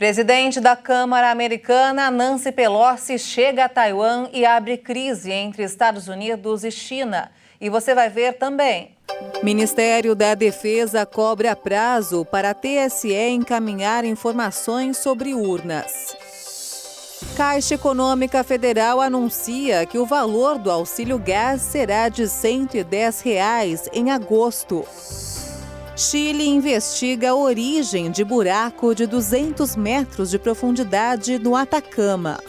Presidente da Câmara Americana, Nancy Pelosi, chega a Taiwan e abre crise entre Estados Unidos e China. E você vai ver também. Ministério da Defesa cobra prazo para a TSE encaminhar informações sobre urnas. Caixa Econômica Federal anuncia que o valor do auxílio gás será de R$ 110 em agosto. Chile investiga a origem de buraco de 200 metros de profundidade no Atacama.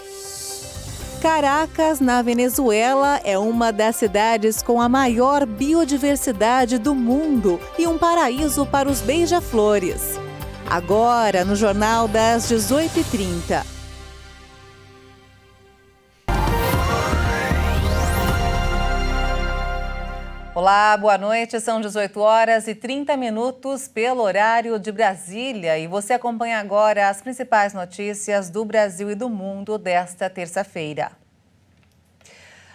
Caracas, na Venezuela, é uma das cidades com a maior biodiversidade do mundo e um paraíso para os beija-flores. Agora, no Jornal das 18h30. Olá, boa noite. São 18h30 pelo horário de Brasília e você acompanha agora as principais notícias do Brasil e do mundo desta terça-feira.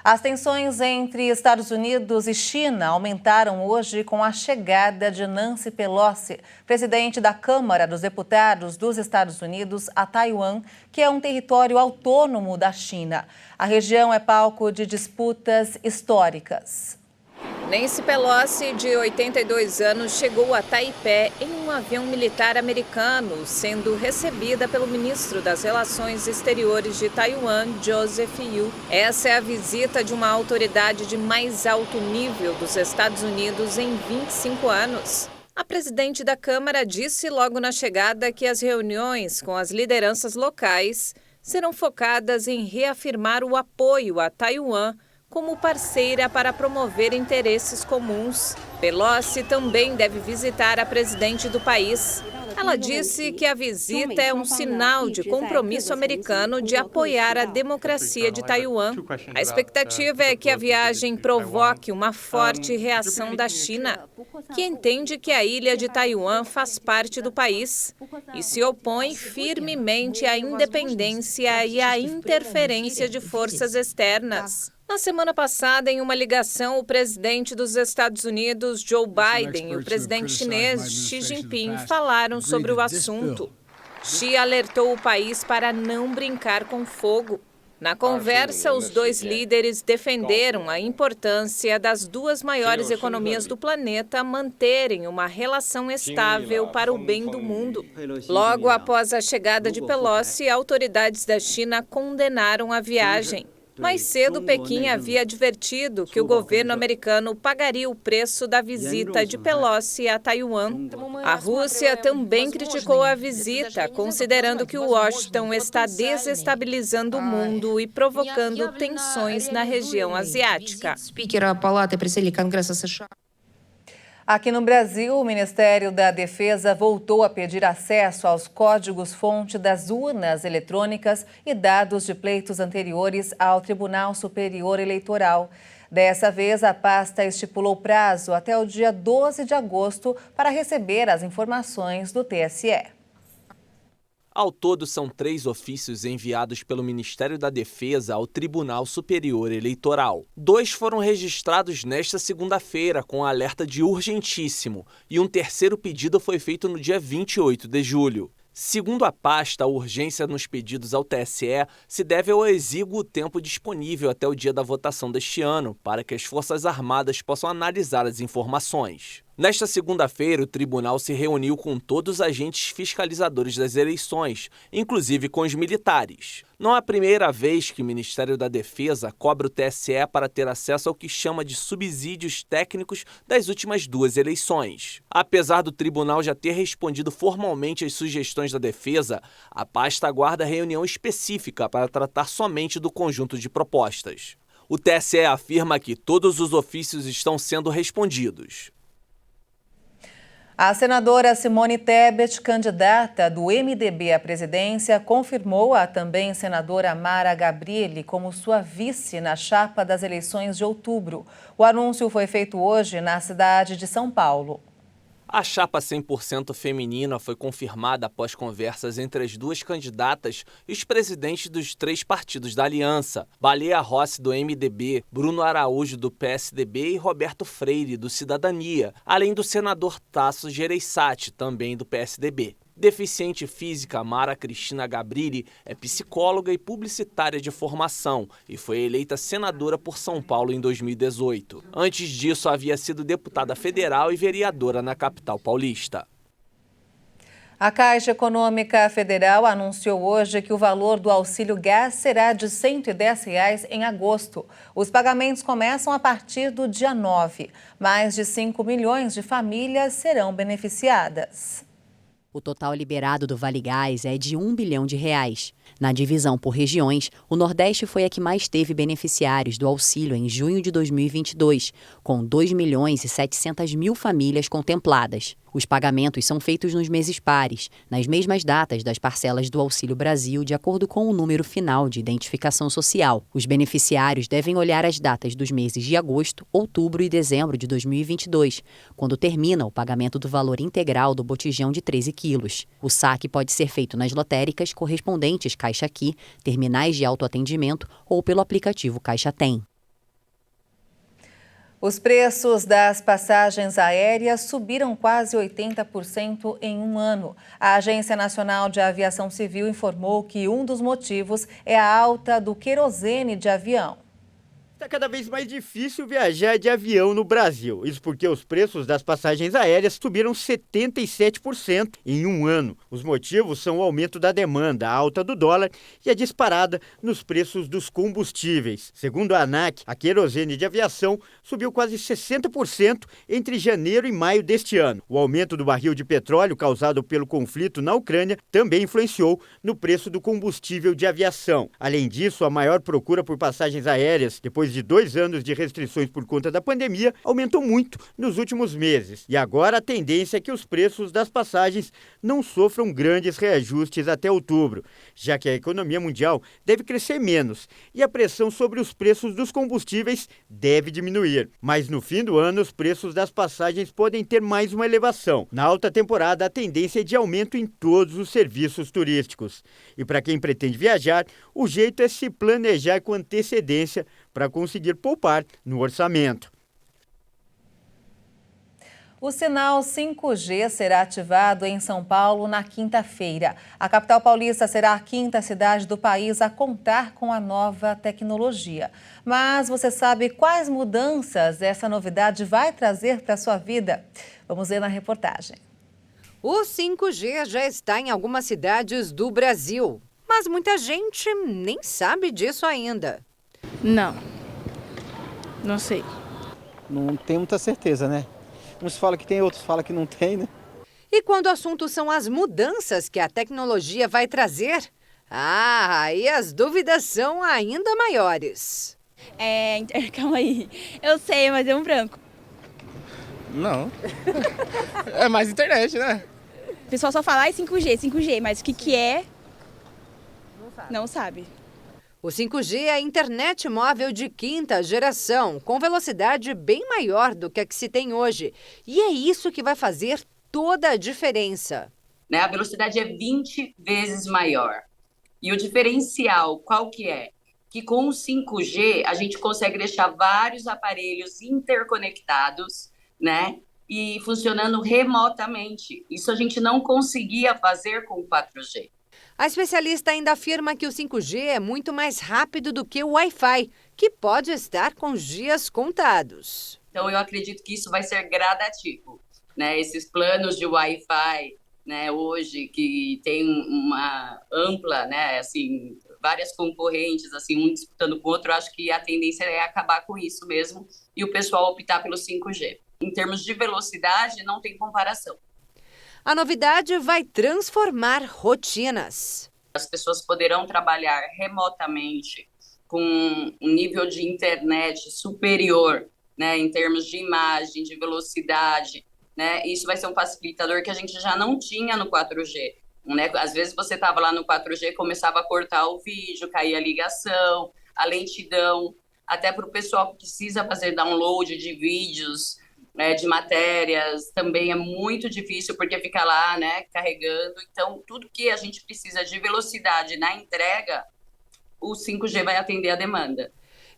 As tensões entre Estados Unidos e China aumentaram hoje com a chegada de Nancy Pelosi, presidente da Câmara dos Deputados dos Estados Unidos, a Taiwan, que é um território autônomo da China. A região é palco de disputas históricas. Nancy Pelosi, de 82 anos, chegou a Taipei em um avião militar americano, sendo recebida pelo ministro das Relações Exteriores de Taiwan, Joseph Yu. Essa é a visita de uma autoridade de mais alto nível dos Estados Unidos em 25 anos. A presidente da Câmara disse logo na chegada que as reuniões com as lideranças locais serão focadas em reafirmar o apoio a Taiwan como parceira para promover interesses comuns. Pelosi também deve visitar a presidente do país. Ela disse que a visita é um sinal de compromisso americano de apoiar a democracia de Taiwan. A expectativa é que a viagem provoque uma forte reação da China, que entende que a ilha de Taiwan faz parte do país e se opõe firmemente à independência e à interferência de forças externas. Na semana passada, em uma ligação, o presidente dos Estados Unidos, Joe Biden, e o presidente chinês, Xi Jinping, falaram sobre o assunto. Xi alertou o país para não brincar com fogo. Na conversa, os dois líderes defenderam a importância das duas maiores economias do planeta manterem uma relação estável para o bem do mundo. Logo após a chegada de Pelosi, autoridades da China condenaram a viagem. Mais cedo, Pequim havia advertido que o governo americano pagaria o preço da visita de Pelosi a Taiwan. A Rússia também criticou a visita, considerando que Washington está desestabilizando o mundo e provocando tensões na região asiática. Aqui no Brasil, o Ministério da Defesa voltou a pedir acesso aos códigos-fonte das urnas eletrônicas e dados de pleitos anteriores ao Tribunal Superior Eleitoral. Dessa vez, a pasta estipulou prazo até o dia 12 de agosto para receber as informações do TSE. Ao todo, são 3 ofícios enviados pelo Ministério da Defesa ao Tribunal Superior Eleitoral. 2 foram registrados nesta segunda-feira com alerta de urgentíssimo e um terceiro pedido foi feito no dia 28 de julho. Segundo a pasta, a urgência nos pedidos ao TSE se deve ao exíguo tempo disponível até o dia da votação deste ano, para que as Forças Armadas possam analisar as informações. Nesta segunda-feira, o tribunal se reuniu com todos os agentes fiscalizadores das eleições, inclusive com os militares. Não é a primeira vez que o Ministério da Defesa cobra o TSE para ter acesso ao que chama de subsídios técnicos das últimas 2 eleições. Apesar do tribunal já ter respondido formalmente às sugestões da defesa, a pasta aguarda reunião específica para tratar somente do conjunto de propostas. O TSE afirma que todos os ofícios estão sendo respondidos. A senadora Simone Tebet, candidata do MDB à presidência, confirmou a também senadora Mara Gabrilli como sua vice na chapa das eleições de outubro. O anúncio foi feito hoje na cidade de São Paulo. A chapa 100% feminina foi confirmada após conversas entre as duas candidatas e os presidentes dos 3 partidos da aliança, Baleia Rossi, do MDB, Bruno Araújo, do PSDB e Roberto Freire, do Cidadania, além do senador Tasso Gereissati, também do PSDB. Deficiente física, Mara Cristina Gabrilli é psicóloga e publicitária de formação e foi eleita senadora por São Paulo em 2018. Antes disso, havia sido deputada federal e vereadora na capital paulista. A Caixa Econômica Federal anunciou hoje que o valor do auxílio gás será de R$ 110 em agosto. Os pagamentos começam a partir do dia 9. Mais de 5 milhões de famílias serão beneficiadas. O total liberado do Vale Gás é de R$ 1 bilhão. Na divisão por regiões, o Nordeste foi a que mais teve beneficiários do auxílio em junho de 2022, com 2.700.000 famílias contempladas. Os pagamentos são feitos nos meses pares, nas mesmas datas das parcelas do Auxílio Brasil, de acordo com o número final de identificação social. Os beneficiários devem olhar as datas dos meses de agosto, outubro e dezembro de 2022, quando termina o pagamento do valor integral do botijão de 13 quilos. O saque pode ser feito nas lotéricas correspondentes Caixa Aqui, terminais de autoatendimento ou pelo aplicativo Caixa Tem. Os preços das passagens aéreas subiram quase 80% em um ano. A Agência Nacional de Aviação Civil informou que um dos motivos é a alta do querosene de avião. Está cada vez mais difícil viajar de avião no Brasil. Isso porque os preços das passagens aéreas subiram 77% em um ano. Os motivos são o aumento da demanda, a alta do dólar e a disparada nos preços dos combustíveis. Segundo a ANAC, a querosene de aviação subiu quase 60% entre janeiro e maio deste ano. O aumento do barril de petróleo causado pelo conflito na Ucrânia também influenciou no preço do combustível de aviação. Além disso, a maior procura por passagens aéreas, depois de 2 anos de restrições por conta da pandemia, aumentou muito nos últimos meses. E agora a tendência é que os preços das passagens não sofram grandes reajustes até outubro, já que a economia mundial deve crescer menos e a pressão sobre os preços dos combustíveis deve diminuir. Mas no fim do ano, os preços das passagens podem ter mais uma elevação. Na alta temporada, a tendência é de aumento em todos os serviços turísticos. E para quem pretende viajar, o jeito é se planejar com antecedência para conseguir poupar no orçamento. O sinal 5G será ativado em São Paulo na quinta-feira. A capital paulista será a quinta cidade do país a contar com a nova tecnologia. Mas você sabe quais mudanças essa novidade vai trazer para a sua vida? Vamos ver na reportagem. O 5G já está em algumas cidades do Brasil, mas muita gente nem sabe disso ainda. Não sei. Não tenho muita certeza, né? Uns falam que tem, outros falam que não tem, né? E quando o assunto são as mudanças que a tecnologia vai trazer, aí as dúvidas são ainda maiores. Calma aí. Eu sei, mas é um branco. Não. É mais internet, né? O pessoal só fala 5G, mas o que é? Não sabe. O 5G é a internet móvel de quinta geração, com velocidade bem maior do que a que se tem hoje. E é isso que vai fazer toda a diferença. A velocidade é 20 vezes maior. E o diferencial, qual que é? Que com o 5G a gente consegue deixar vários aparelhos interconectados, e funcionando remotamente. Isso a gente não conseguia fazer com o 4G. A especialista ainda afirma que o 5G é muito mais rápido do que o Wi-Fi, que pode estar com os dias contados. Então, eu acredito que isso vai ser gradativo. Esses planos de Wi-Fi, hoje, que tem uma ampla, várias concorrentes, um disputando com o outro, eu acho que a tendência é acabar com isso mesmo e o pessoal optar pelo 5G. Em termos de velocidade, não tem comparação. A novidade vai transformar rotinas. As pessoas poderão trabalhar remotamente com um nível de internet superior, em termos de imagem, de velocidade, Isso vai ser um facilitador que a gente já não tinha no 4G. Às vezes você estava lá no 4G, começava a cortar o vídeo, caía a ligação, a lentidão, até para o pessoal que precisa fazer download de vídeos, de matérias, também é muito difícil, porque fica lá, carregando. Então, tudo que a gente precisa de velocidade na entrega, o 5G vai atender a demanda.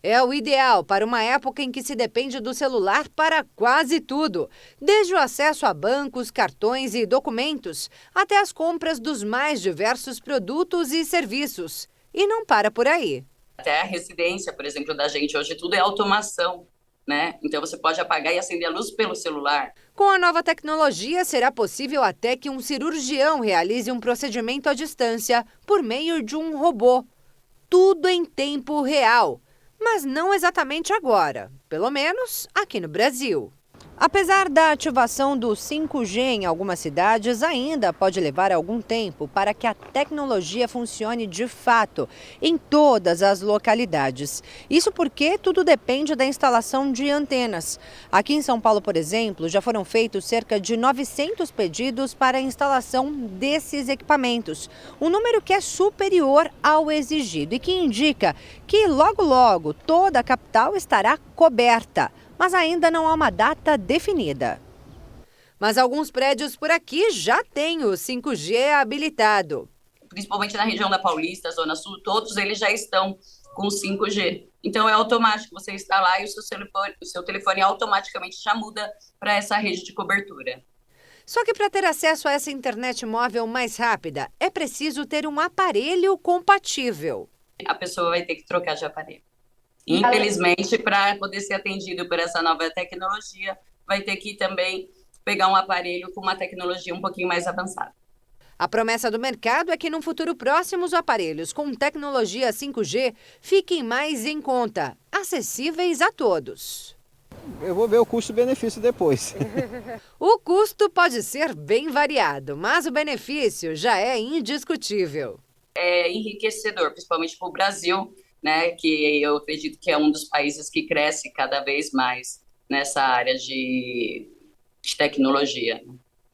É o ideal para uma época em que se depende do celular para quase tudo, desde o acesso a bancos, cartões e documentos, até as compras dos mais diversos produtos e serviços. E não para por aí. Até a residência, por exemplo, da gente, hoje tudo é automação, né? Então você pode apagar e acender a luz pelo celular. Com a nova tecnologia, será possível até que um cirurgião realize um procedimento à distância por meio de um robô. Tudo em tempo real, mas não exatamente agora, pelo menos aqui no Brasil. Apesar da ativação do 5G em algumas cidades, ainda pode levar algum tempo para que a tecnologia funcione de fato em todas as localidades. Isso porque tudo depende da instalação de antenas. Aqui em São Paulo, por exemplo, já foram feitos cerca de 900 pedidos para a instalação desses equipamentos, um número que é superior ao exigido e que indica que logo logo toda a capital estará coberta. Mas ainda não há uma data definida. Mas alguns prédios por aqui já têm o 5G habilitado. Principalmente na região da Paulista, Zona Sul, todos eles já estão com 5G. Então é automático, você está lá e o seu telefone automaticamente já muda para essa rede de cobertura. Só que para ter acesso a essa internet móvel mais rápida, é preciso ter um aparelho compatível. A pessoa vai ter que trocar de aparelho. Infelizmente, para poder ser atendido por essa nova tecnologia, vai ter que também pegar um aparelho com uma tecnologia um pouquinho mais avançada. A promessa do mercado é que, num futuro próximo, os aparelhos com tecnologia 5G fiquem mais em conta, acessíveis a todos. Eu vou ver o custo-benefício depois. O custo pode ser bem variado, mas o benefício já é indiscutível. É enriquecedor, principalmente para o Brasil, né, que eu acredito que é um dos países que cresce cada vez mais nessa área de tecnologia.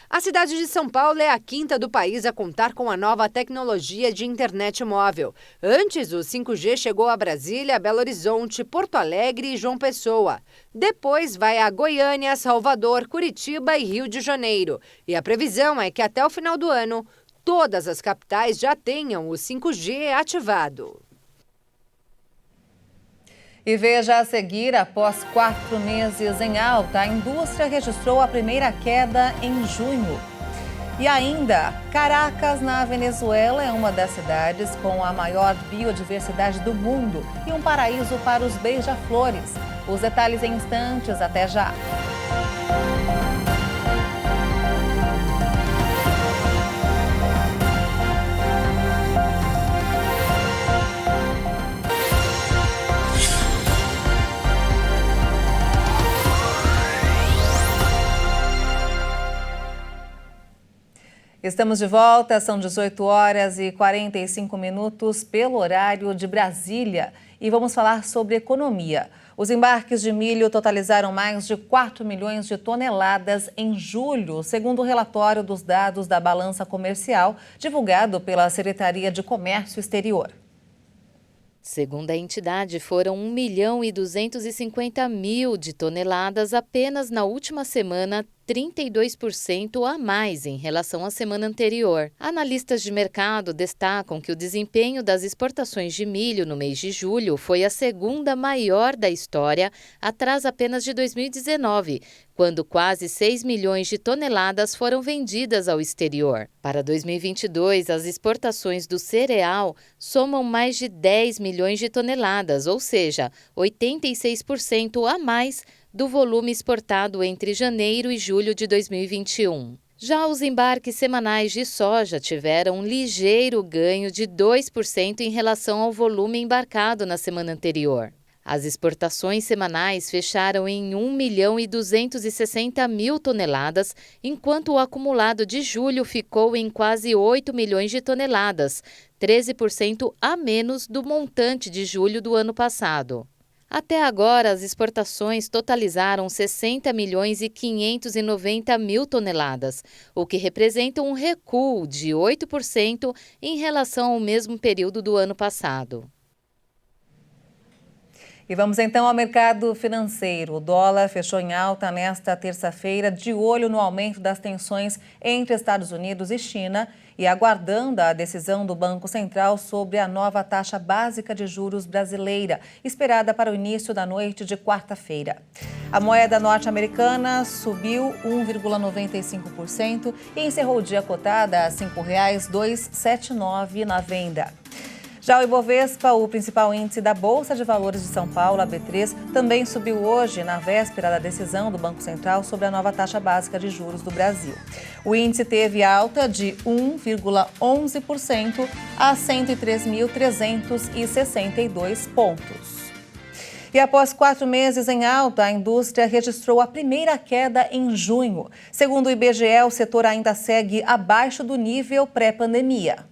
A cidade de São Paulo é a quinta do país a contar com a nova tecnologia de internet móvel. Antes, o 5G chegou a Brasília, Belo Horizonte, Porto Alegre e João Pessoa. Depois vai a Goiânia, Salvador, Curitiba e Rio de Janeiro. E a previsão é que até o final do ano, todas as capitais já tenham o 5G ativado. E veja a seguir, após 4 meses em alta, a indústria registrou a primeira queda em junho. E ainda, Caracas, na Venezuela, é uma das cidades com a maior biodiversidade do mundo e um paraíso para os beija-flores. Os detalhes em instantes, até já. Estamos de volta, são 18 horas e 45 minutos pelo horário de Brasília e vamos falar sobre economia. Os embarques de milho totalizaram mais de 4 milhões de toneladas em julho, segundo o relatório dos dados da balança comercial divulgado pela Secretaria de Comércio Exterior. Segundo a entidade, foram 1.250.000 de toneladas apenas na última semana, 32% a mais em relação à semana anterior. Analistas de mercado destacam que o desempenho das exportações de milho no mês de julho foi a segunda maior da história, atrás apenas de 2019, quando quase 6 milhões de toneladas foram vendidas ao exterior. Para 2022, as exportações do cereal somam mais de 10 milhões de toneladas, ou seja, 86% a mais do volume exportado entre janeiro e julho de 2021. Já os embarques semanais de soja tiveram um ligeiro ganho de 2% em relação ao volume embarcado na semana anterior. As exportações semanais fecharam em 1.260.000 toneladas, enquanto o acumulado de julho ficou em quase 8 milhões de toneladas, 13% a menos do montante de julho do ano passado. Até agora, as exportações totalizaram 60 milhões e 590 mil toneladas, o que representa um recuo de 8% em relação ao mesmo período do ano passado. E vamos então ao mercado financeiro. O dólar fechou em alta nesta terça-feira, de olho no aumento das tensões entre Estados Unidos e China e aguardando a decisão do Banco Central sobre a nova taxa básica de juros brasileira, esperada para o início da noite de quarta-feira. A moeda norte-americana subiu 1,95% e encerrou o dia cotada a R$ 5,279 na venda. Já o Ibovespa, o principal índice da Bolsa de Valores de São Paulo, a B3, também subiu hoje, na véspera da decisão do Banco Central sobre a nova taxa básica de juros do Brasil. O índice teve alta de 1,11% a 103.362 pontos. E após 4 meses em alta, a indústria registrou a primeira queda em junho. Segundo o IBGE, o setor ainda segue abaixo do nível pré-pandemia.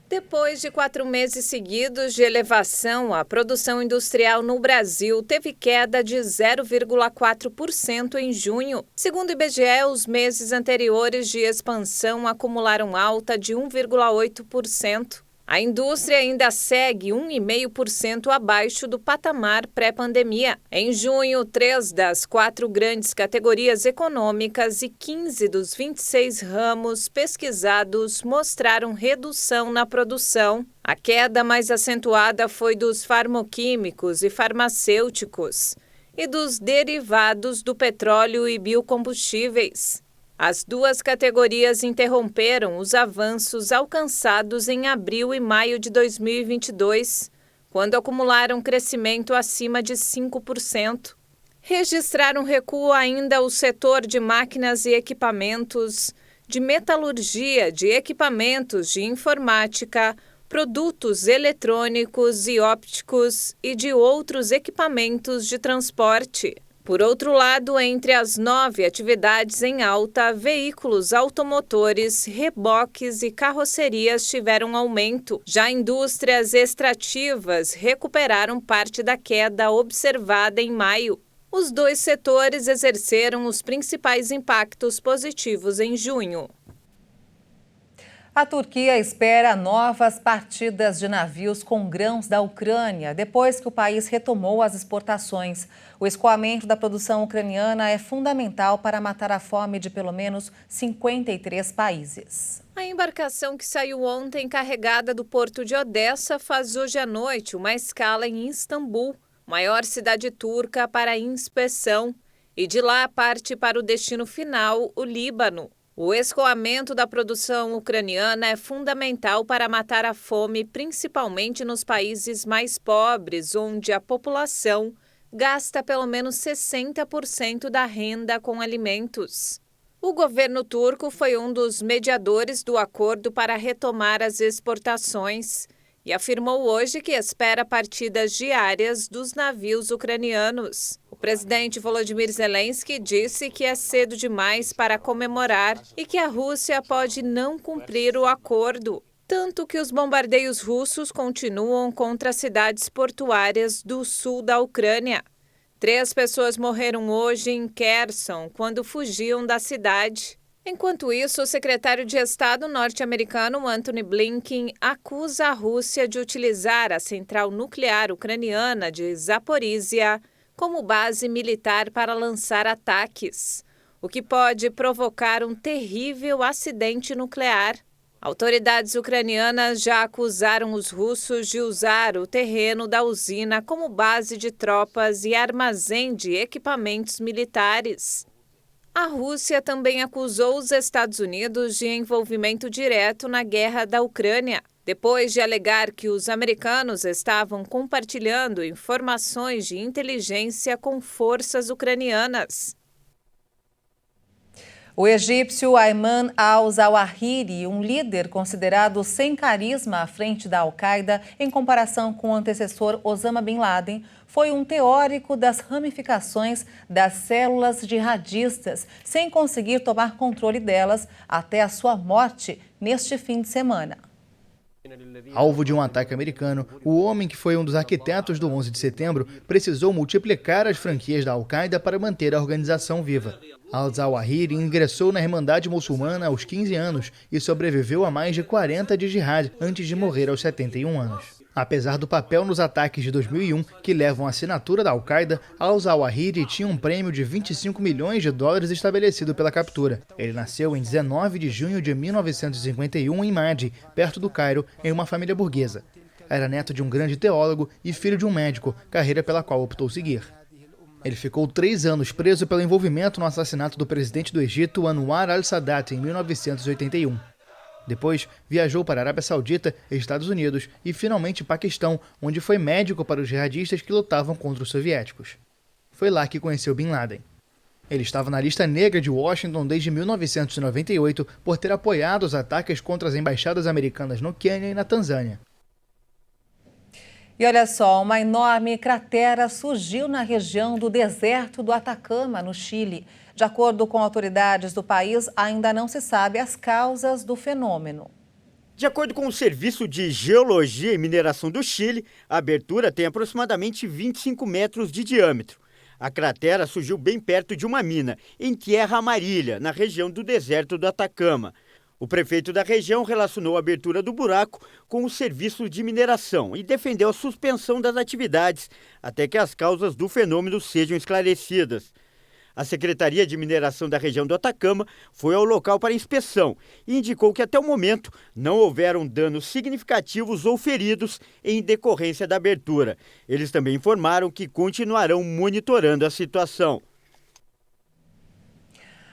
Depois de 4 meses seguidos de elevação, a produção industrial no Brasil teve queda de 0,4% em junho. Segundo o IBGE, os meses anteriores de expansão acumularam alta de 1,8%. A indústria ainda segue 1,5% abaixo do patamar pré-pandemia. Em junho, 3 das 4 grandes categorias econômicas e 15 dos 26 ramos pesquisados mostraram redução na produção. A queda mais acentuada foi dos farmoquímicos e farmacêuticos e dos derivados do petróleo e biocombustíveis. As 2 categorias interromperam os avanços alcançados em abril e maio de 2022, quando acumularam crescimento acima de 5%. Registraram recuo ainda o setor de máquinas e equipamentos, de metalurgia, de equipamentos de informática, produtos eletrônicos e ópticos e de outros equipamentos de transporte. Por outro lado, entre as 9 atividades em alta, veículos automotores, reboques e carrocerias tiveram aumento. Já indústrias extrativas recuperaram parte da queda observada em maio. Os 2 setores exerceram os principais impactos positivos em junho. A Turquia espera novas partidas de navios com grãos da Ucrânia, depois que o país retomou as exportações. O escoamento da produção ucraniana é fundamental para matar a fome de pelo menos 53 países. A embarcação que saiu ontem carregada do porto de Odessa faz hoje à noite uma escala em Istambul, maior cidade turca, para inspeção, e de lá parte para o destino final, o Líbano. O escoamento da produção ucraniana é fundamental para matar a fome, principalmente nos países mais pobres, onde a população gasta pelo menos 60% da renda com alimentos. O governo turco foi um dos mediadores do acordo para retomar as exportações e afirmou hoje que espera partidas diárias dos navios ucranianos. O presidente Volodymyr Zelensky disse que é cedo demais para comemorar e que a Rússia pode não cumprir o acordo, tanto que os bombardeios russos continuam contra cidades portuárias do sul da Ucrânia. 3 pessoas morreram hoje em Kherson quando fugiam da cidade. Enquanto isso, o secretário de Estado norte-americano Antony Blinken acusa a Rússia de utilizar a central nuclear ucraniana de Zaporizhia como base militar para lançar ataques, o que pode provocar um terrível acidente nuclear. Autoridades ucranianas já acusaram os russos de usar o terreno da usina como base de tropas e armazém de equipamentos militares. A Rússia também acusou os Estados Unidos de envolvimento direto na guerra da Ucrânia, depois de alegar que os americanos estavam compartilhando informações de inteligência com forças ucranianas. O egípcio Ayman al-Zawahiri, um líder considerado sem carisma à frente da Al-Qaeda em comparação com o antecessor Osama Bin Laden, foi um teórico das ramificações das células jihadistas, sem conseguir tomar controle delas até a sua morte neste fim de semana. Alvo de um ataque americano, o homem que foi um dos arquitetos do 11 de setembro precisou multiplicar as franquias da Al-Qaeda para manter a organização viva. Al-Zawahiri ingressou na Irmandade Muçulmana aos 15 anos e sobreviveu a mais de 40 de jihad antes de morrer aos 71 anos. Apesar do papel nos ataques de 2001, que levam a assinatura da Al-Qaeda, al-Zawahiri tinha um prêmio de 25 milhões de dólares estabelecido pela captura. Ele nasceu em 19 de junho de 1951 em Madi, perto do Cairo, em uma família burguesa. Era neto de um grande teólogo e filho de um médico, carreira pela qual optou seguir. Ele ficou 3 anos preso pelo envolvimento no assassinato do presidente do Egito, Anwar al-Sadat, em 1981. Depois, viajou para a Arábia Saudita, Estados Unidos e, finalmente, Paquistão, onde foi médico para os jihadistas que lutavam contra os soviéticos. Foi lá que conheceu Bin Laden. Ele estava na lista negra de Washington desde 1998 por ter apoiado os ataques contra as embaixadas americanas no Quênia e na Tanzânia. E olha só, uma enorme cratera surgiu na região do deserto do Atacama, no Chile. De acordo com autoridades do país, ainda não se sabe as causas do fenômeno. De acordo com o Serviço de Geologia e Mineração do Chile, a abertura tem aproximadamente 25 metros de diâmetro. A cratera surgiu bem perto de uma mina, em Tierra Amarilla, na região do deserto do Atacama. O prefeito da região relacionou a abertura do buraco com o serviço de mineração e defendeu a suspensão das atividades até que as causas do fenômeno sejam esclarecidas. A Secretaria de Mineração da região do Atacama foi ao local para inspeção e indicou que até o momento não houveram danos significativos ou feridos em decorrência da abertura. Eles também informaram que continuarão monitorando a situação.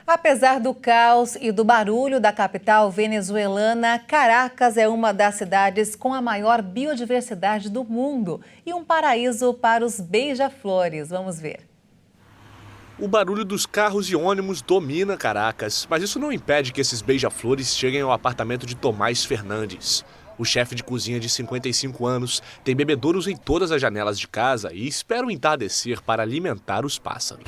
Apesar do caos e do barulho da capital venezuelana, Caracas é uma das cidades com a maior biodiversidade do mundo e um paraíso para os beija-flores. Vamos ver. O barulho dos carros e ônibus domina Caracas, mas isso não impede que esses beija-flores cheguem ao apartamento de Tomás Fernandes. O chefe de cozinha de 55 anos tem bebedouros em todas as janelas de casa e espera o entardecer para alimentar os pássaros.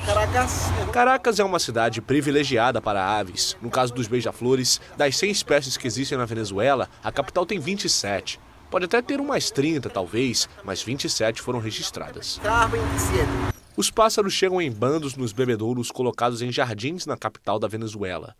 Caracas é uma cidade privilegiada para aves. No caso dos beija-flores, das 100 espécies que existem na Venezuela, a capital tem 27. Pode até ter umas 30, talvez, mas 27 foram registradas. Os pássaros chegam em bandos nos bebedouros colocados em jardins na capital da Venezuela.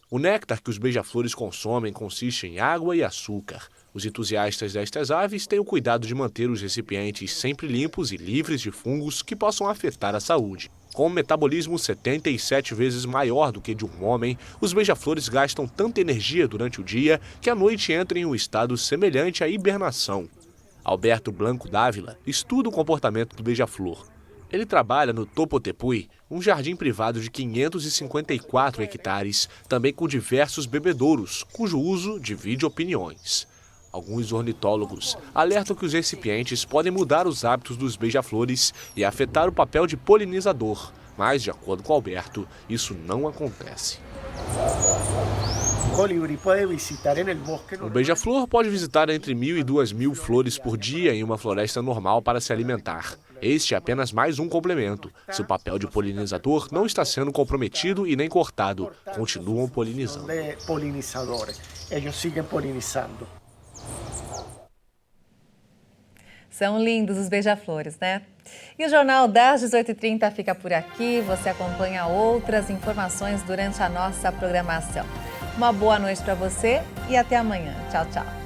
O néctar que os beija-flores consomem consiste em água e açúcar. Os entusiastas destas aves têm o cuidado de manter os recipientes sempre limpos e livres de fungos que possam afetar a saúde. Com um metabolismo 77 vezes maior do que de um homem, os beija-flores gastam tanta energia durante o dia que à noite entram em um estado semelhante à hibernação. Alberto Blanco Dávila estuda o comportamento do beija-flor. Ele trabalha no Topotepuy, um jardim privado de 554 hectares, também com diversos bebedouros, cujo uso divide opiniões. Alguns ornitólogos alertam que os recipientes podem mudar os hábitos dos beija-flores e afetar o papel de polinizador, mas, de acordo com Alberto, isso não acontece. O beija-flor pode visitar entre 1.000 e 2.000 flores por dia em uma floresta normal para se alimentar. Este é apenas mais um complemento. Seu papel de polinizador não está sendo comprometido e nem cortado. Continuam polinizando. Eles seguem polinizando. São lindos os beija-flores, né? E o Jornal das 18h30 fica por aqui. Você acompanha outras informações durante a nossa programação. Uma boa noite para você e até amanhã. Tchau, tchau.